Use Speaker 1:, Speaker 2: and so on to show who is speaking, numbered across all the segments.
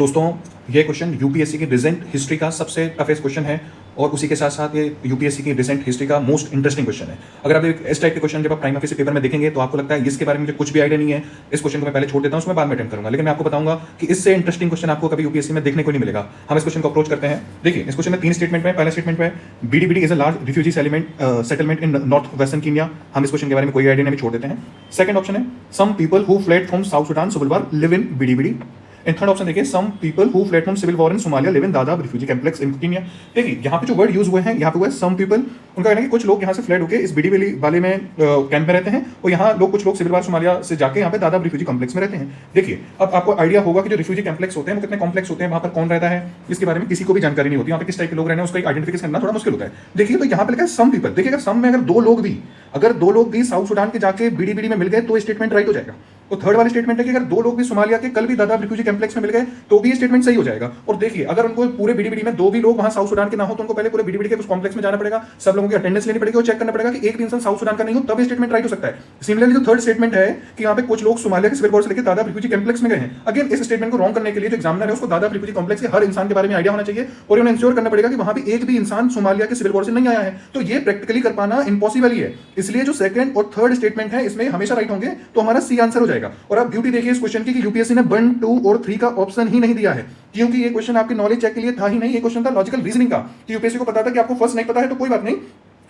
Speaker 1: दोस्तों ये question UPSC की रिसेंट हिस्ट्री का सबसे टफेस्ट क्वेश्चन है और उसी के साथ साथ ये यूपीएससी की रिसेंट हिस्ट्री का मोस्ट इंटरेस्टिंग क्वेश्चन है। अगर आप इस टाइप के क्वेश्चन जब आप प्राइम ऑफिस पेपर में देखेंगे तो आपको लगता है इसके बारे में मुझे कुछ भी आइडिया नहीं है, इस क्वेश्चन को मैं पहले छोड़ देता हूं, उसमें बाद में अटेम्प्ट करूंगा। लेकिन मैं आपको बताऊंगा कि इससे इंटरेस्टिंग क्वेश्चन आपको कभी यूपीएससी में देखने को नहीं मिलेगा। हम इस क्वेश्चन को अप्रोच करते हैं। देखिए इस क्वेश्चन में 3 स्टेटमेंट में, पहला स्टेटमेंट में Bidibidi is a large refugee settlement in north western Kenya. हम इस क्वेश्चन के बारे में कोई आइडिया नहीं, छोड़ देते हैं। सेकंड ऑप्शन है some people who fled from South Sudan civil war live in Bidibidi. And third option देखिए some people who fled from civil war in Somalia live in Dadaab refugee complex in Kenya. देखिए यहाँ पे जो word use हुए हैं, यहाँ पे हुआ है सम पीपल। उनका कहना है कि कुछ लोग यहाँ से फ्लेड होकर इस बीडीबीडी वाले में कैंप में रहते हैं और यहाँ लोग कुछ लोग सिविल वॉर सोमालिया से जाके यहाँ पे दादाब रिफ्यूजी कॉम्प्लेक्स में रहते हैं। देखिए अब आपको आइडिया होगा कि जो रिफ्यूजी कॉम्प्लेक्स होते हैं वो कितने कॉम्प्लेक्स होते हैं, वहाँ पर कौन रहता है, इसके बारे में किसी को भी जानकारी नहीं होती। यहाँ पे किस टाइप के लोग रहने हैं उसका आइडेंटिफिकेशन करना थोड़ा मुश्किल होता है। देखिए तो यहाँ पे लिखा है सम पीपल। देखिए अगर सम में अगर दो लोग भी साउथ सुडान के जाके बीडीबीडी में मिल गए तो स्टेटमेंट राइट हो जाएगा। तो थर्ड वाली स्टेटमेंट है कि अगर 2 लोग भी सोमालिया के कल भी दादाब रिफ्यूजी कॉम्प्लेक्स में मिल गए तो भी ये स्टेटमेंट सही हो जाएगा। और देखिए अगर उनको पूरे बीडीबीडी में 2 भी लोग वहां साउथ सुडान के ना हो तो उनको पहले पूरे बीडीबीडी के उस कॉम्प्लेक्स में जाना पड़ेगा, सब लोगों की अटेंडेंस लेनी पड़ेगी और चेक करना पड़ेगा कि एक भी इंसान साउथ सुडान का नहीं हो, तब ये स्टेटमेंट राइट हो सकता है। सिमिलरली जो थर्ड स्टेटमेंट है कि यहाँ पे कुछ लोग सोमालिया के सिविल वॉर से लेकर दादाब रिफ्यूजी कॉम्प्लेक्स में गए हैं, अगेन इस स्टेटमेंट को रॉन्ग करने के लिए जो एग्जामिनर है उसको दादाब रिफ्यूजी कॉम्प्लेक्स के हर इंसान के बारे में आइडिया होना चाहिए और उन्हें इंश्योर करना पड़ेगा कि वहां पे एक भी इंसान सोमालिया के सिविल वॉर से नहीं आया है। तो ये प्रैक्टिकली कर पाना इम्पॉसिबल ही है। इसलिए जो सेकंड और थर्ड स्टेटमेंट है इसमें हमेशा राइट होंगे, तो हमारा सी आंसर हो जाएगा। और आप ब्यूटी देखिए इस क्वेश्चन की कि यूपीएससी ने 1, 2 और 3 का ऑप्शन ही नहीं दिया है, क्योंकि ये क्वेश्चन आपके नॉलेज चेक के लिए था ही नहीं। ये क्वेश्चन था लॉजिकल रीजनिंग का कि यूपीएससी को पता था कि आपको फर्स्ट नहीं पता है तो कोई बात नहीं,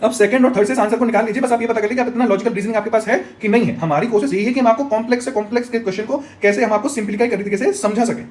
Speaker 1: अब सेकंड और थर्ड से आंसर को निकाल लीजिए। बस आप ये पता कर लीजिए कि आप इतना लॉजिकल रीजनिंग आपके पास है कि नहीं है। हमारी कोशिश यही है कि हम आपको कॉम्प्लेक्स से कॉम्प्लेक्स के क्वेश्चन को कैसे हम आपको सिंप्लीफाई कर तरीके से समझा सकें।